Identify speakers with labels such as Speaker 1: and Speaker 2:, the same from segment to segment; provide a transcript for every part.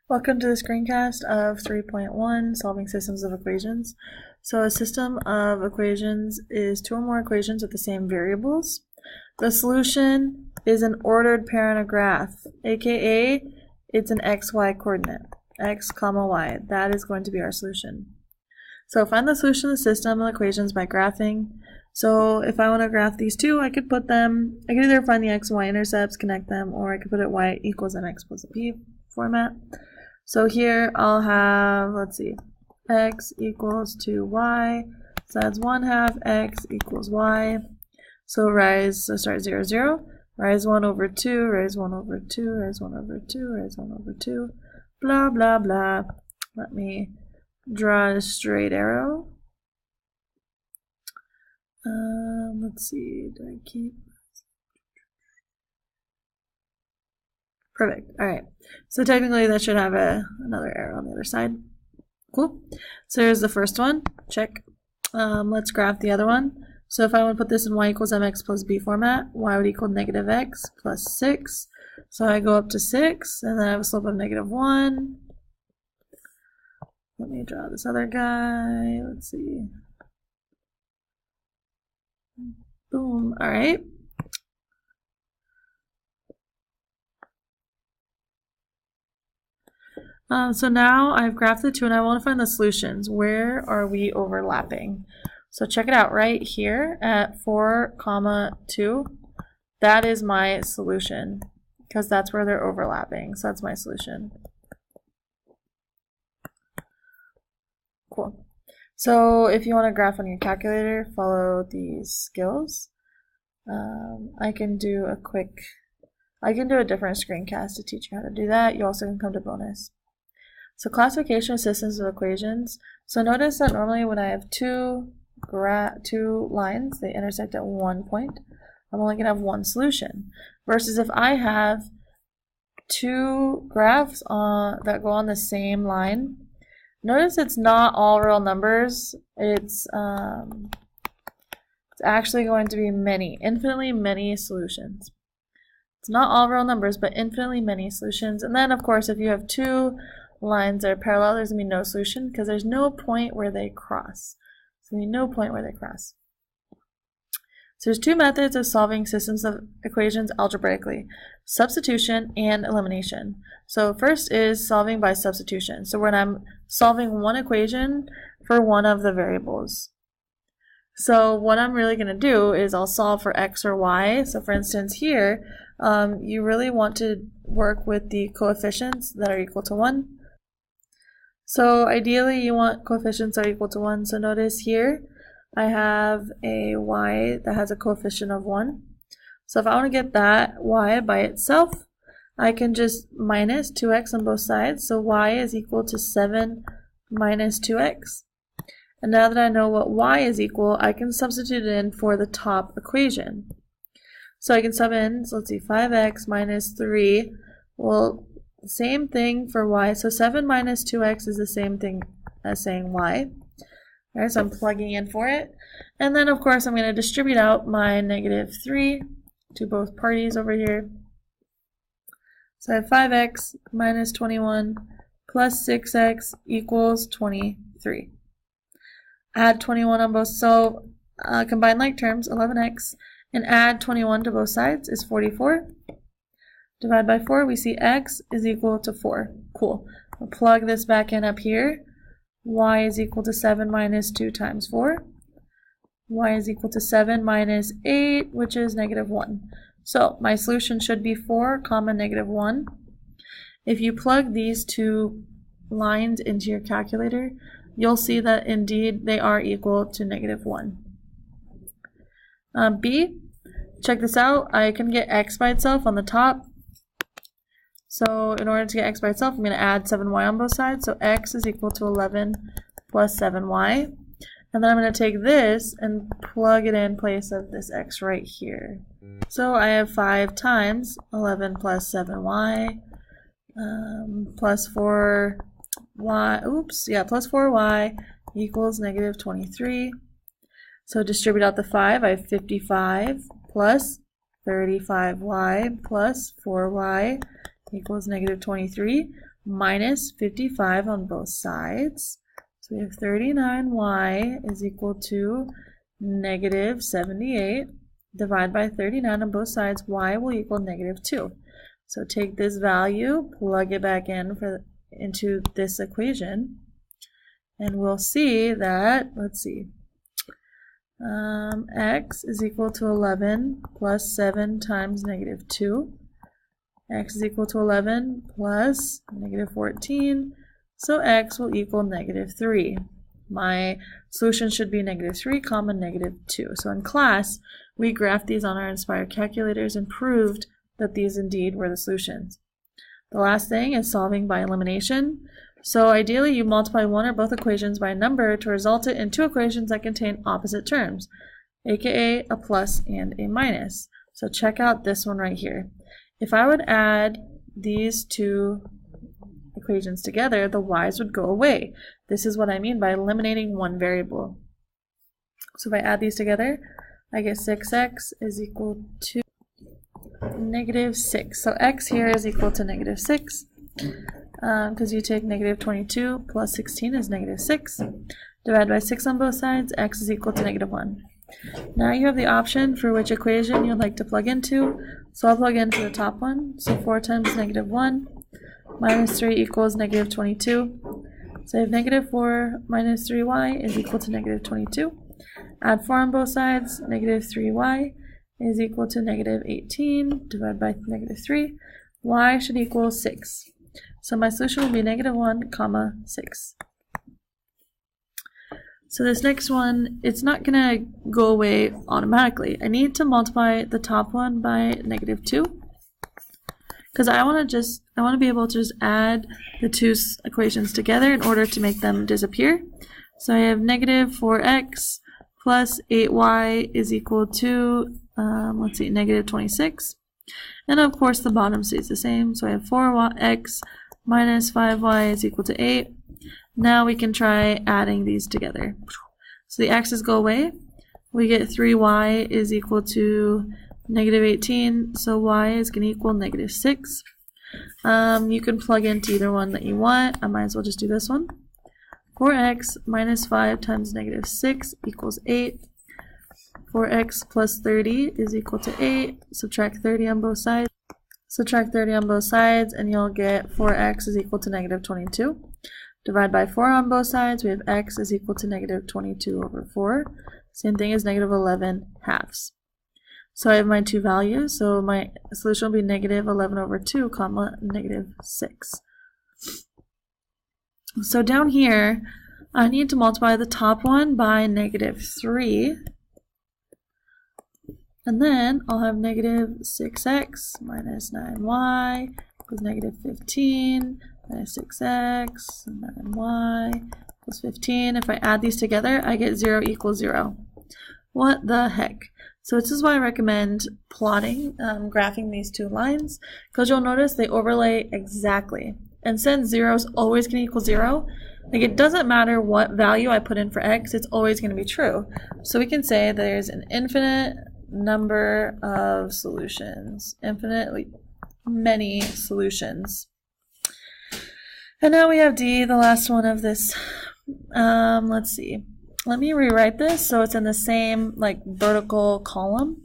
Speaker 1: Welcome to the screencast of 3.1, Solving Systems of Equations. So a system of equations is two or more equations with the same variables. The solution is an ordered pair on a graph, aka it's an xy coordinate, x comma y. That is going to be our solution. So find the solution of the system of equations by graphing. So if I want to graph these two, I could either find the x and y intercepts, connect them, or I could put it y equals mx plus b format. So here I'll have, let's see, x equals to y, so that's 1/2 x equals y. So start 0, 0, rise 1 over 2, rise 1 over 2, rise 1 over 2, rise 1 over 2, blah, blah, blah. Let me draw a straight arrow. Let's see, do I keep? Perfect. All right. So technically that should have another arrow on the other side. Cool. So here's the first one. Check. Let's graph the other one. So if I want to put this in y equals mx plus b format, y would equal negative x plus 6. So I go up to 6, and then I have a slope of negative 1. Let me draw this other guy. Let's see. Boom. All right. So now I've graphed the two and I want to find the solutions. Where are we overlapping? So check it out right here at 4, 2. That is my solution because that's where they're overlapping. So that's my solution. Cool. So if you want to graph on your calculator, follow these skills. I can do a different screencast to teach you how to do that. You also can come to bonus. So classification of systems of equations. So notice that normally when I have two lines, they intersect at one point, I'm only going to have one solution. Versus if I have two graphs that go on the same line, notice it's not all real numbers. It's actually going to be infinitely many solutions. It's not all real numbers, but infinitely many solutions. And then, of course, if you have two lines that are parallel, there's going to be no solution because there's no point where they cross. So there's no point where they cross. So there's two methods of solving systems of equations algebraically: substitution and elimination. So first is solving by substitution. So when I'm solving one equation for one of the variables. So what I'm really going to do is I'll solve for x or y. So for instance here, you really want to work with the coefficients that are equal to 1. So ideally you want coefficients that are equal to 1. So notice here I have a y that has a coefficient of 1. So if I want to get that y by itself, I can just minus 2x on both sides. So y is equal to 7 minus 2x. And now that I know what y is equal, I can substitute it in for the top equation. So I can sub in, so let's see, 5x minus 3. Well, same thing for y. So 7 minus 2x is the same thing as saying y. All right, so I'm plugging in for it. And then, of course, I'm going to distribute out my negative 3 to both parties over here. So I have 5x minus 21 plus 6x equals 23. Add 21 on both, so combine like terms, 11x, and add 21 to both sides is 44. Divide by 4, we see x is equal to 4. Cool. We'll plug this back in up here. Y is equal to 7 minus 2 times 4. Y is equal to 7 minus 8, which is negative 1. So my solution should be 4, negative 1. If you plug these two lines into your calculator, you'll see that indeed they are equal to negative 1. B, check this out. I can get x by itself on the top. So in order to get x by itself, I'm going to add 7y on both sides. So x is equal to 11 plus 7y. And then I'm going to take this and plug it in place of this x right here. So I have 5 times 11 plus 7y plus 4y, plus 4y equals negative 23. So distribute out the 5, I have 55 plus 35y plus 4y equals negative 23. minus 55 on both sides. So we have 39y is equal to negative 78. Divide by 39 on both sides, y will equal negative 2. So take this value, plug it back into this equation, and we'll see that, let's see, x is equal to 11 plus 7 times negative 2. X is equal to 11 plus negative 14, so x will equal negative 3. My solution should be negative 3 comma negative 2. So in class, we graphed these on our Inspire calculators and proved that these indeed were the solutions. The last thing is solving by elimination. So ideally, you multiply one or both equations by a number to result it in two equations that contain opposite terms, aka a plus and a minus. So check out this one right here. If I would add these two equations together, the y's would go away. This is what I mean by eliminating one variable. So if I add these together, I get 6x is equal to negative 6. So x here is equal to negative 6 because you take negative 22 plus 16 is negative 6. Divide by 6 on both sides, x is equal to negative 1. Now you have the option for which equation you'd like to plug into. So I'll plug into the top one. So 4 times negative 1 minus 3 equals negative 22. So I have negative 4 minus 3y is equal to negative 22. Add 4 on both sides, negative 3y is equal to negative 18. Divided by negative 3. Y should equal 6. So my solution will be negative 1 comma 6. So this next one, it's not going to go away automatically. I need to multiply the top one by negative 2 because I want to be able to just add the two equations together in order to make them disappear. So I have negative 4x plus 8y is equal to, let's see, negative 26. And of course the bottom stays the same. So I have 4x minus 5y is equal to 8. Now we can try adding these together. So the x's go away. We get 3y is equal to negative 18. So y is going to equal negative 6. You can plug into either one that you want. I might as well just do this one. 4x minus 5 times negative 6 equals 8. 4x plus 30 is equal to 8. Subtract 30 on both sides. Subtract 30 on both sides and you'll get 4x is equal to negative 22. Divide by 4 on both sides, we have x is equal to negative 22 over 4. Same thing as negative 11 halves. So I have my two values, so my solution will be negative 11 over 2 comma negative 6. So down here, I need to multiply the top one by negative 3. And then I'll have negative 6x minus 9y equals negative 15. Minus 6x and then y equals 15. If I add these together, I get 0 equals 0. What the heck? So this is why I recommend plotting, graphing these two lines, because you'll notice they overlay exactly. And since 0 is always going to equal 0, like it doesn't matter what value I put in for x, it's always going to be true. So we can say there's an infinite number of solutions, infinitely many solutions. And now we have D, the last one of this. Let's see. Let me rewrite this so it's in the same like vertical column.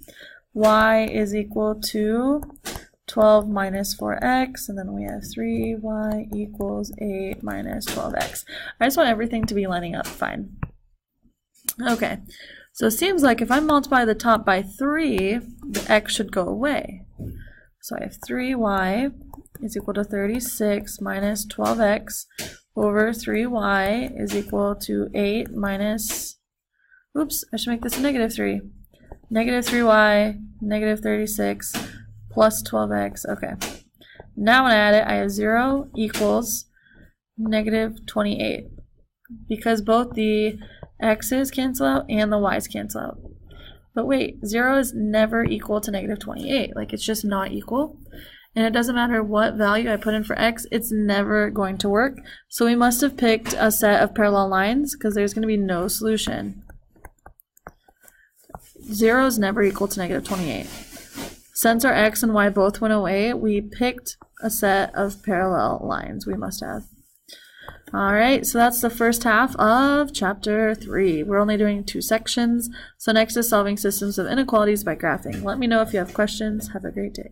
Speaker 1: Y is equal to 12 minus 4x, and then we have 3y equals 8 minus 12x. I just want everything to be lining up fine. Okay, so it seems like if I multiply the top by 3, the x should go away. So I have 3y is equal to 36 minus 12x over 3y is equal to 8 minus, oops, I should make this a negative 3. Negative 3y, negative 36, plus 12x. Okay. Now when I add it, I have 0 equals negative 28. Because both the x's cancel out and the y's cancel out. But wait, 0 is never equal to negative 28. Like, it's just not equal. And it doesn't matter what value I put in for x, it's never going to work. So we must have picked a set of parallel lines because there's going to be no solution. 0 is never equal to negative 28. Since our x and y both went away, we picked a set of parallel lines we must have. Alright, so that's the first half of chapter 3. We're only doing 2 sections. So next is solving systems of inequalities by graphing. Let me know if you have questions. Have a great day.